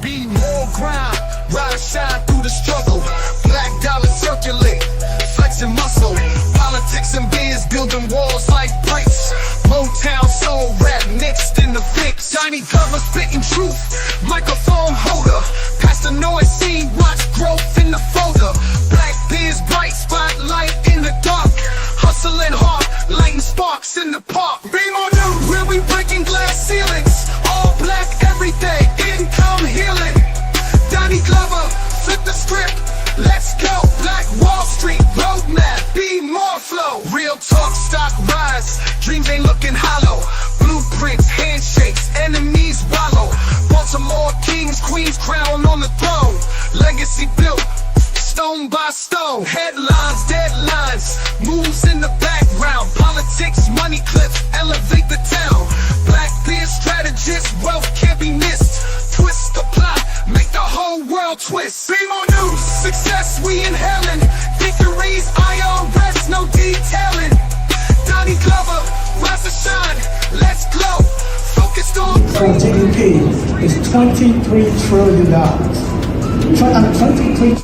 Be more grind, rise, shine through the struggle. Black dollar circulate, flexing muscle. Politics and biz building walls like bricks. Motown soul rap mixed in the fix. Tiny cover spitting truth, microphone holder. Past the noise scene, watch growth in the folder. Black biz bright spotlight in the dark. Hustling hard, lighting sparks in the park. Be more new, where we breaking glass ceilings. All black every day, income healing. Donnie Glover, flip the script, let's go. Black Wall Street roadmap, be more flow. Real talk, stock rise, dreams ain't looking hollow. Blueprints, handshakes, enemies wallow. Baltimore kings, queens crown on the throne. Legacy built, stone by stone. Headlines, deadlines, moves in the background. Politics, money clips, elevate the town. Black beard strategists, wealth can't be missed. Twist the plot, make the whole world twist. Be more news, success we inhaling. Victories, IRS, no detailing. Donnie Glover, rise to shine, let's glow. Focused on for GDP is $23 trillion. 23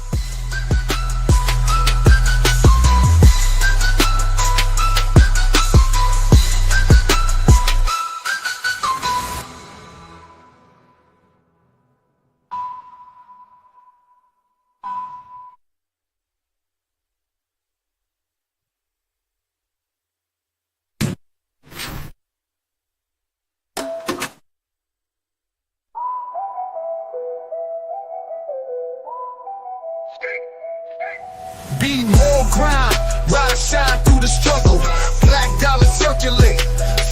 Be more grind, rise, shine through the struggle. Black dollar circulate,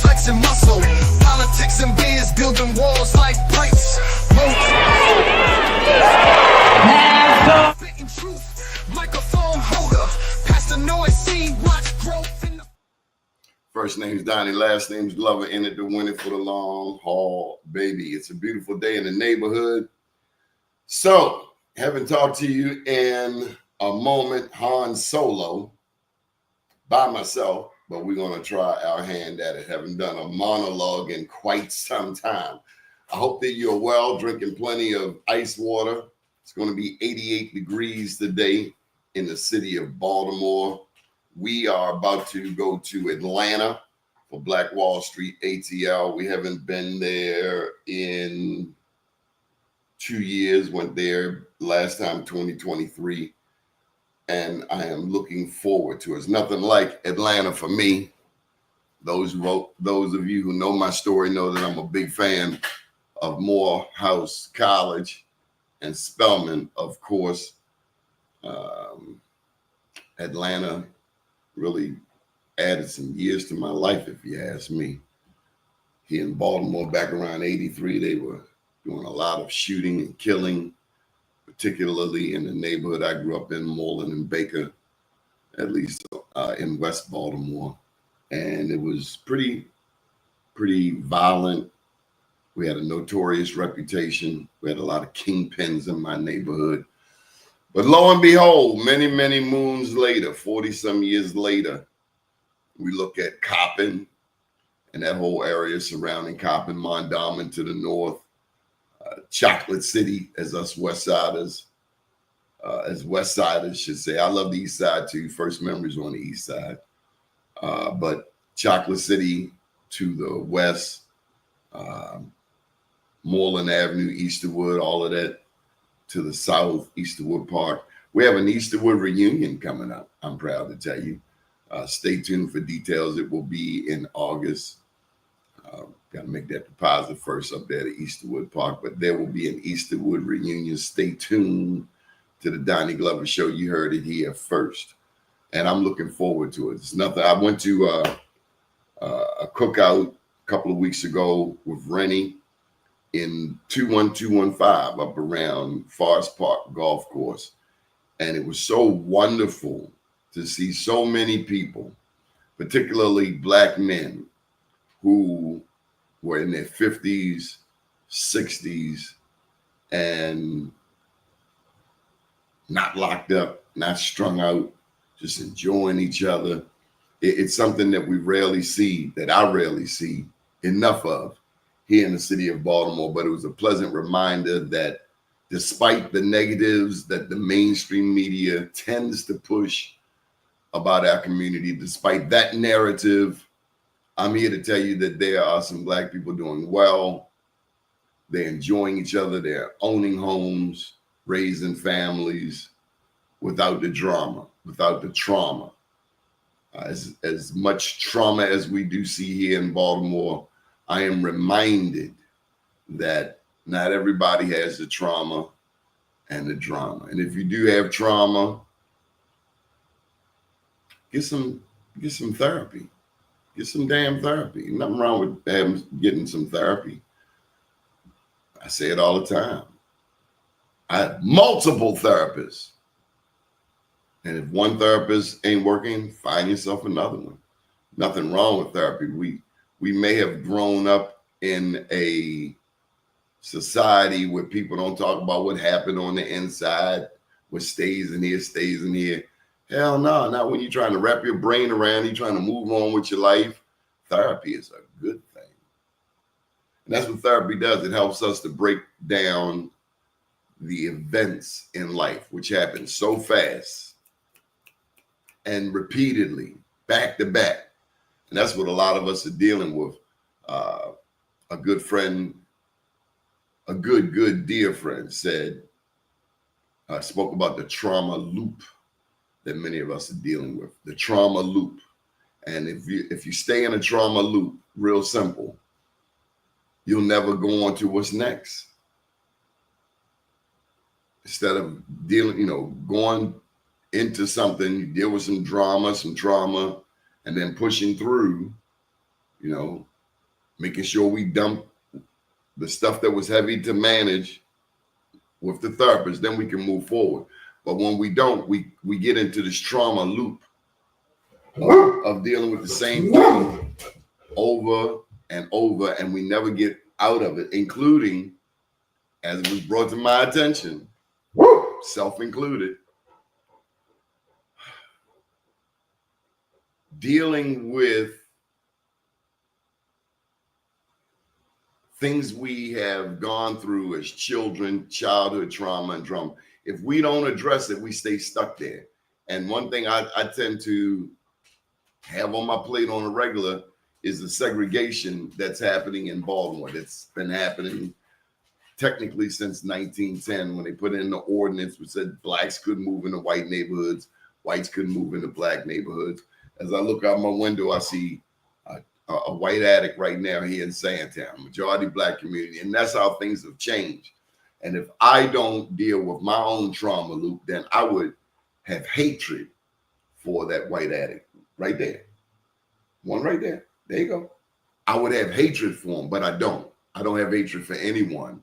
flexing muscle. Politics and biz building walls like bricks. Spitting truth, microphone holder. Past the noise scene, watch growth in the. First name's Doni, last name's Glover. In it to win it for the long haul, baby. It's a beautiful day in the neighborhood. So, haven't talked to you in a moment, Han Solo, by myself, but we're going to try our hand at it. Haven't done a monologue in quite some time. I hope that you're well, drinking plenty of ice water. It's going to be 88 degrees today in the city of Baltimore. We are about to go to Atlanta for Black Wall Street ATL. We haven't been there in 2 years, went there last time 2023. And I am looking forward to it. It's nothing like Atlanta for me. Those of you who know my story know that I'm a big fan of Morehouse College and Spelman, of course. Atlanta really added some years to my life, if you ask me. Here in Baltimore, back around 83, they were doing a lot of shooting and killing, particularly in the neighborhood I grew up in, Moreland and Baker, at least in West Baltimore. And it was pretty violent. We had a notorious reputation. We had a lot of kingpins in my neighborhood. But lo and behold, many, many moons later, 40-some years later, we look at Coppin and that whole area surrounding Coppin, Mondawmin to the north, Chocolate City, as us West Siders should say. I love the East Side too. First memories on the East Side. But Chocolate City to the west, Moreland Avenue, Easterwood, all of that to the south, Easterwood Park. We have an Easterwood reunion coming up, I'm proud to tell you. Stay tuned for details. It will be in August. Got to make that deposit first up there at Easterwood Park, but there will be an Easterwood reunion. Stay tuned to the Donnie Glover Show. You heard it here first, and I'm looking forward to it. It's nothing. I went to a cookout a couple of weeks ago with Rennie in 21215 up around Forest Park Golf Course, and it was so wonderful to see so many people, particularly Black men, who were in their 50s, 60s, and not locked up, not strung out, just enjoying each other. It's something that we rarely see, that I rarely see enough of here in the city of Baltimore, but it was a pleasant reminder that despite the negatives that the mainstream media tends to push about our community, despite that narrative, I'm here to tell you that there are some Black people doing well. They're enjoying each other. They're owning homes, raising families without the drama, without the trauma. As much trauma as we do see here in Baltimore, I am reminded that not everybody has the trauma and the drama. And if you do have trauma, get some therapy. Get some damn therapy. Nothing wrong with getting some therapy. I say it all the time. I have multiple therapists. And if one therapist ain't working, find yourself another one. Nothing wrong with therapy. We may have grown up in a society where people don't talk about what happened on the inside, what stays in here, stays in here. Hell no, not when you're trying to wrap your brain around, you're trying to move on with your life. Therapy is a good thing. And that's what therapy does. It helps us to break down the events in life, which happen so fast and repeatedly, back to back. And that's what a lot of us are dealing with. A good friend, a good dear friend said, spoke about the trauma loop that many of us are dealing with, the trauma loop. And if you stay in a trauma loop, real simple, you'll never go on to what's next. Instead of dealing, going into something, you deal with some drama, some trauma, and then pushing through, making sure we dump the stuff that was heavy to manage with the therapist, then we can move forward. But when we don't, we get into this trauma loop of dealing with the same thing over and over, and we never get out of it, including, as it was brought to my attention, self-included, dealing with things we have gone through as children, childhood trauma and trauma. If we don't address it, we stay stuck there. And one thing I tend to have on my plate on a regular is the segregation that's happening in Baltimore. That's been happening technically since 1910, when they put in the ordinance which said blacks couldn't move into white neighborhoods, whites couldn't move into black neighborhoods. As I look out my window, I see a white addict right now here in Sandtown, majority black community. And that's how things have changed. And if I don't deal with my own trauma loop, then I would have hatred for that white addict right there. One right there. There you go. I would have hatred for him, but I don't. I don't have hatred for anyone.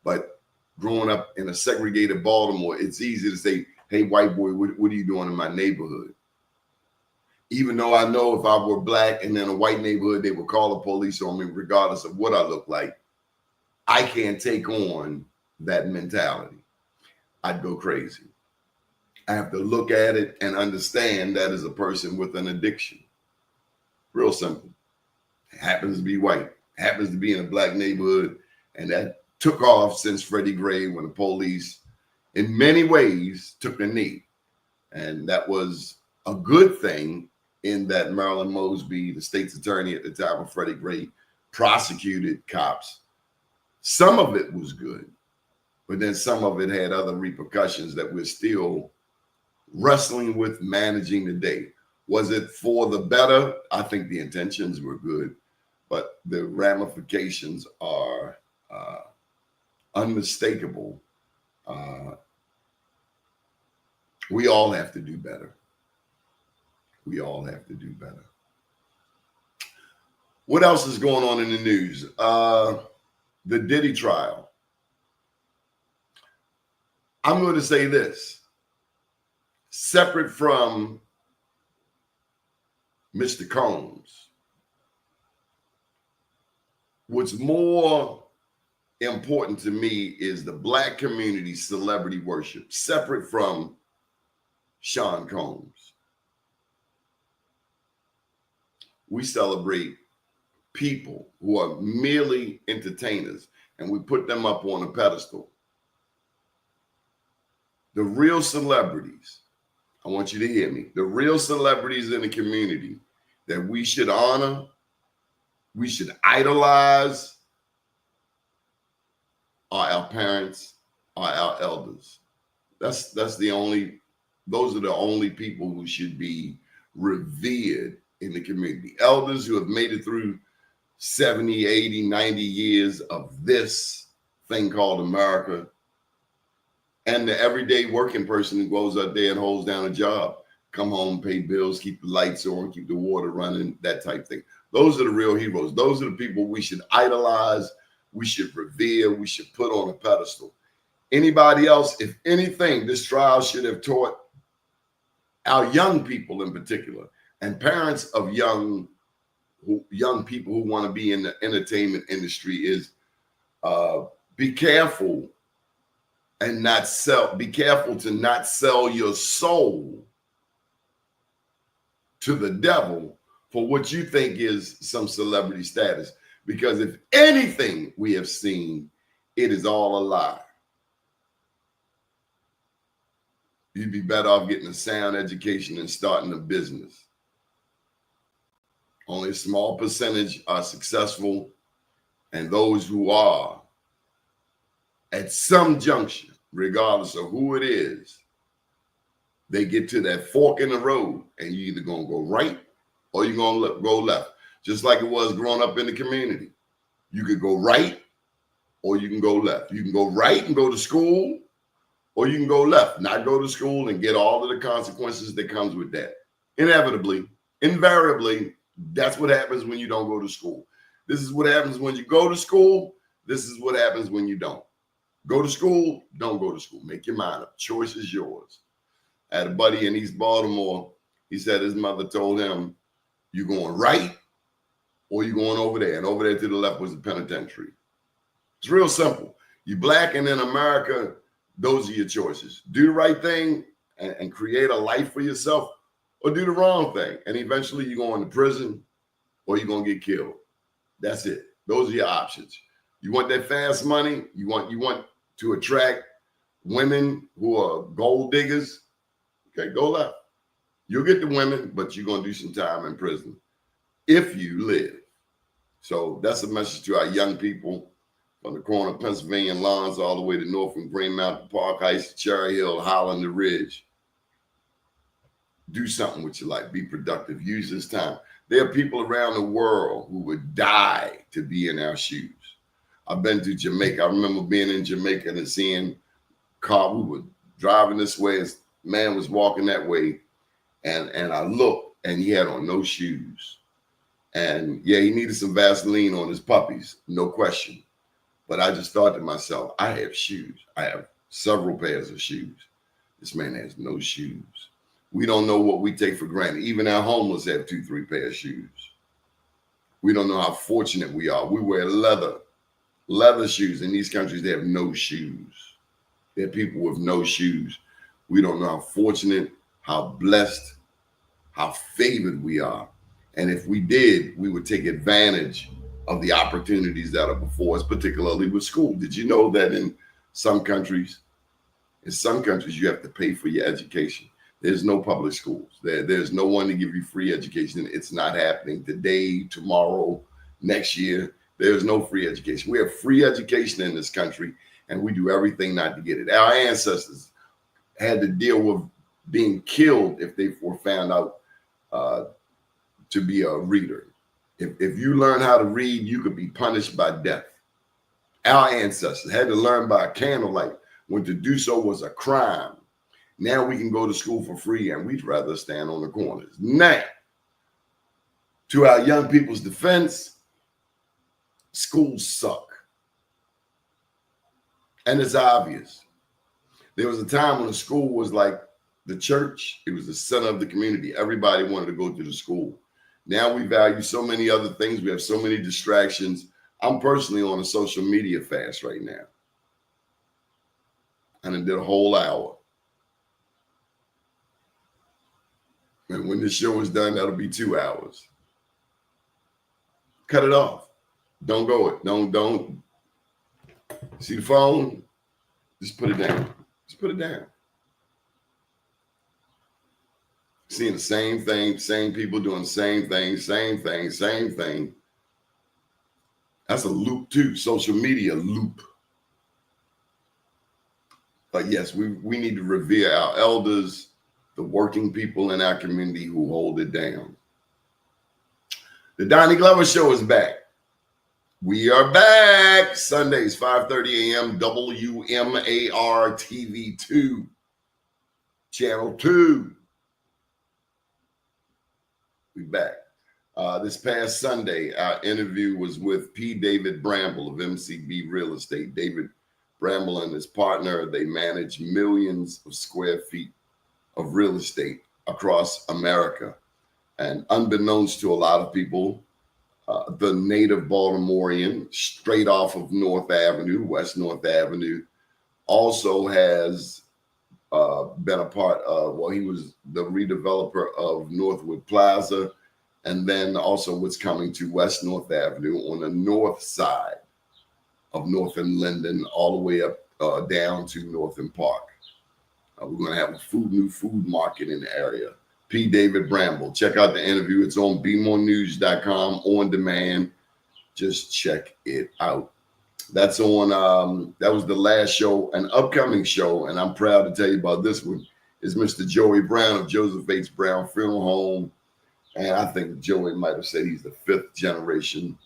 But growing up in a segregated Baltimore, it's easy to say, hey, white boy, what are you doing in my neighborhood? Even though I know if I were black and in a white neighborhood, they would call the police on me regardless of what I look like. I can't take on that mentality. I'd go crazy. I have to look at it and understand that as a person with an addiction. Real simple. It happens to be white. It happens to be in a black neighborhood. And that took off since Freddie Gray, when the police, in many ways, took a knee. And that was a good thing, in that Marilyn Mosby, the state's attorney at the time of Freddie Gray, prosecuted cops. Some of it was good, but then some of it had other repercussions that we're still wrestling with managing today. Was it for the better? I think the intentions were good, but the ramifications are unmistakable. We all have to do better. We all have to do better. What else is going on in the news? The Diddy trial. I'm going to say this. Separate from Mr. Combs, what's more important to me is the black community celebrity worship, separate from Sean Combs. We celebrate people who are merely entertainers and we put them up on a pedestal. The real celebrities, I want you to hear me, the real celebrities in the community that we should honor, we should idolize, are our parents, are our elders. Those are the only people who should be revered in the community. Elders who have made it through 70, 80, 90 years of this thing called America, and the everyday working person who goes out there and holds down a job, come home, pay bills, keep the lights on, keep the water running, that type thing. Those are the real heroes. Those are the people we should idolize, we should revere, we should put on a pedestal. Anybody else, if anything, this trial should have taught our young people in particular, and parents of young people who want to be in the entertainment industry, is be careful and be careful to not sell your soul to the devil for what you think is some celebrity status. Because if anything we have seen, it is all a lie. You'd be better off getting a sound education and starting a business. Only a small percentage are successful, and those who are, at some junction, regardless of who it is, they get to that fork in the road, and you're either going to go right or you're going to go left. Just like it was growing up in the community. You could go right or you can go left. You can go right and go to school, or you can go left, not go to school and get all of the consequences that comes with that. Inevitably, invariably, that's what happens when you don't go to school. This is what happens when you go to school. This is what happens when you don't. Go to school, don't go to school. Make your mind up. Choice is yours. I had a buddy in East Baltimore. He said his mother told him, you're going right or you're going over there. And over there to the left was the penitentiary. It's real simple. You black and in America, those are your choices. Do the right thing and create a life for yourself, or do the wrong thing. And eventually you're going to prison or you're going to get killed. That's it. Those are your options. You want that fast money? You want to attract women who are gold diggers? Okay, go left. You'll get the women, but you're going to do some time in prison if you live. So that's a message to our young people from the corner of Pennsylvania and Lawrence all the way to North from Green Mountain, Park Heights, Cherry Hill, Holland, the Ridge. Do something with your life. Be productive. Use this time. There are people around the world who would die to be in our shoes. I've been to Jamaica. I remember being in Jamaica and seeing car. We were driving this way. This man was walking that way. And I looked and he had on no shoes. And yeah, he needed some Vaseline on his puppies. No question. But I just thought to myself, I have shoes. I have several pairs of shoes. This man has no shoes. We don't know what we take for granted. Even our homeless have 2-3 pairs of shoes. We don't know how fortunate we are. We wear leather shoes. In these countries, they have no shoes. There are people with no shoes. We don't know how fortunate, how blessed, how favored we are. And if we did, we would take advantage of the opportunities that are before us, particularly with school. Did you know that in some countries, you have to pay for your education? There's no public schools. There's no one to give you free education. It's not happening today, tomorrow, next year. There's no free education. We have free education in this country, and we do everything not to get it. Our ancestors had to deal with being killed if they were found out to be a reader. If you learn how to read, you could be punished by death. Our ancestors had to learn by candlelight when to do so was a crime. Now we can go to school for free, and we'd rather stand on the corners. Now, to our young people's defense, schools suck. And it's obvious. There was a time when the school was like the church. It was the center of the community. Everybody wanted to go to the school. Now we value so many other things. We have so many distractions. I'm personally on a social media fast right now. And I did a whole hour. And when this show is done, that'll be 2 hours. cut it off. Don't go it. Don't. See the phone? Just put it down. Just put it down. Seeing the same thing, same people doing the same thing, same thing, same thing. That's a loop too, social media loop. But yes, we need to revere our elders, the working people in our community who hold it down. The Donnie Glover Show is back. We are back. Sundays, 5:30 a.m. WMAR TV 2, Channel 2. We back. This past Sunday, our interview was with P. David Bramble of MCB Real Estate. David Bramble and his partner, they manage millions of square feet of real estate across America. And unbeknownst to a lot of people, the native Baltimorean, straight off of North Avenue, West North Avenue, also has been a part of, well, he was the redeveloper of Northwood Plaza, and then also what's coming to West North Avenue on the north side of North and Linden, all the way up down to Northern Park. We're going to have a new food market in the area. P. David Bramble. Check out the interview. It's on bemorenews.com on demand. Just check it out. That's on, that was the last show. An upcoming show, and I'm proud to tell you about this one, is Mr. Joey Brown of Joseph H. Brown Funeral Home. And I think Joey might have said he's the 5th generation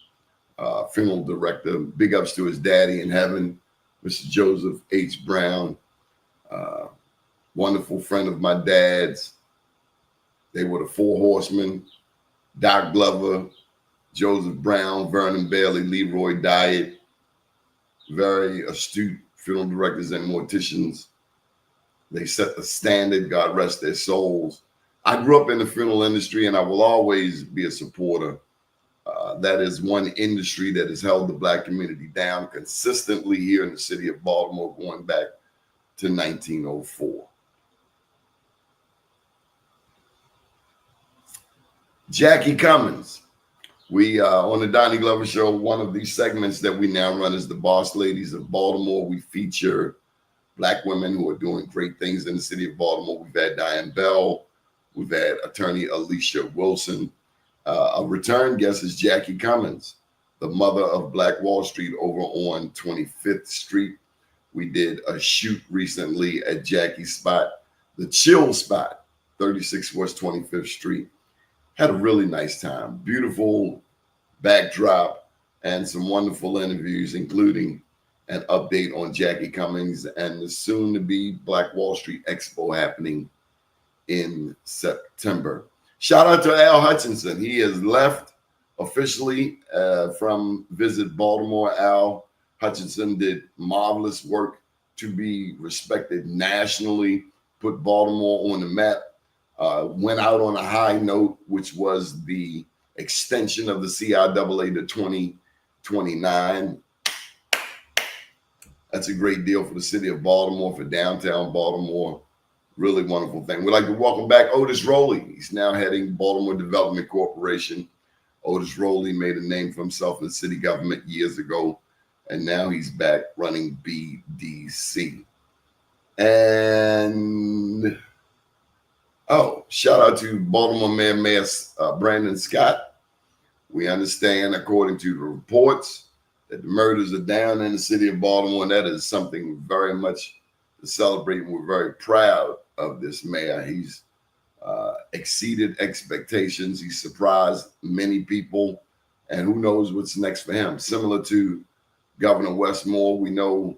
funeral director. Big ups to his daddy in heaven, Mr. Joseph H. Brown. Wonderful friend of my dad's. They were the 4 horsemen: Doc Glover, Joseph Brown, Vernon Bailey, Leroy Diet. Very astute funeral directors and morticians. They set the standard. God rest their souls. I grew up in the funeral industry, and I will always be a supporter. That is one industry that has held the Black community down consistently here in the city of Baltimore, going back to 1904. Jackie Cummins. We on the Donnie Glover Show, one of these segments that we now run is the Boss Ladies of Baltimore. We feature Black women who are doing great things in the city of Baltimore. We've had Diane Bell. We've had attorney Alicia Wilson. A return guest is Jackie Cummins, the mother of Black Wall Street over on 25th Street. We did a shoot recently at Jackie's spot, the Chill Spot, 36 West 25th Street. Had a really nice time. Beautiful backdrop and some wonderful interviews, including an update on Jackie Cummins and the soon-to-be Black Wall Street Expo happening in September. Shout out to Al Hutchinson. He has left officially from Visit Baltimore. Al Hutchinson did marvelous work to be respected nationally, put Baltimore on the map. Went out on a high note, which was the extension of the CIAA to 2029. That's a great deal for the city of Baltimore, for downtown Baltimore. Really wonderful thing. We'd like to welcome back Otis Rowley. He's now heading Baltimore Development Corporation. Otis Rowley made a name for himself in the city government years ago, and now he's back running BDC. And shout out to Baltimore Mayor Brandon Scott. We understand, according to the reports, that the murders are down in the city of Baltimore, and that is something very much to celebrate. We're very proud of this mayor. He's exceeded expectations. He surprised many people, and who knows what's next for him. Similar to Governor Westmore, we know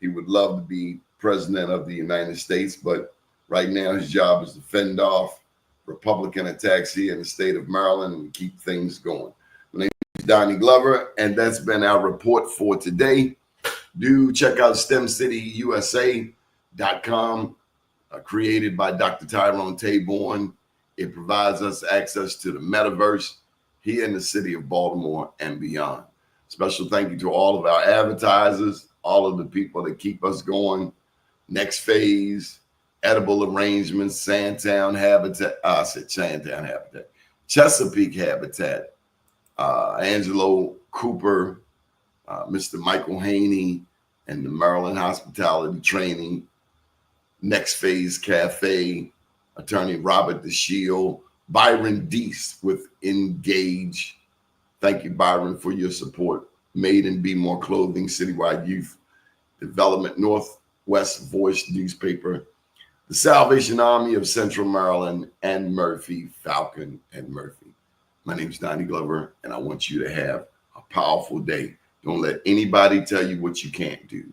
he would love to be president of the United States, but right now his job is to fend off Republican attacks here in the state of Maryland and keep things going. My name is Donnie Glover, and that's been our report for today. Do check out STEMCityUSA.com, created by Dr. Tyrone Taborn. It provides us access to the metaverse here in the city of Baltimore and beyond. Special thank you to all of our advertisers, all of the people that keep us going. Next Phase, Edible Arrangements, Sandtown Habitat, Chesapeake Habitat, Angelo Cooper, Mr. Michael Haney, and the Maryland Hospitality Training, Next Phase Cafe, attorney Robert DeShield, Byron Deese with Engage. Thank you, Byron, for your support. Made and Be More Clothing, Citywide Youth Development, Northwest Voice Newspaper, the Salvation Army of Central Maryland, and Murphy, Falcon, and Murphy. My name is Donnie Glover, and I want you to have a powerful day. Don't let anybody tell you what you can't do.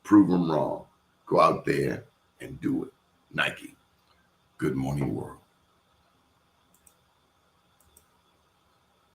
Prove them wrong. Go out there and do it. Nike. Good morning, world.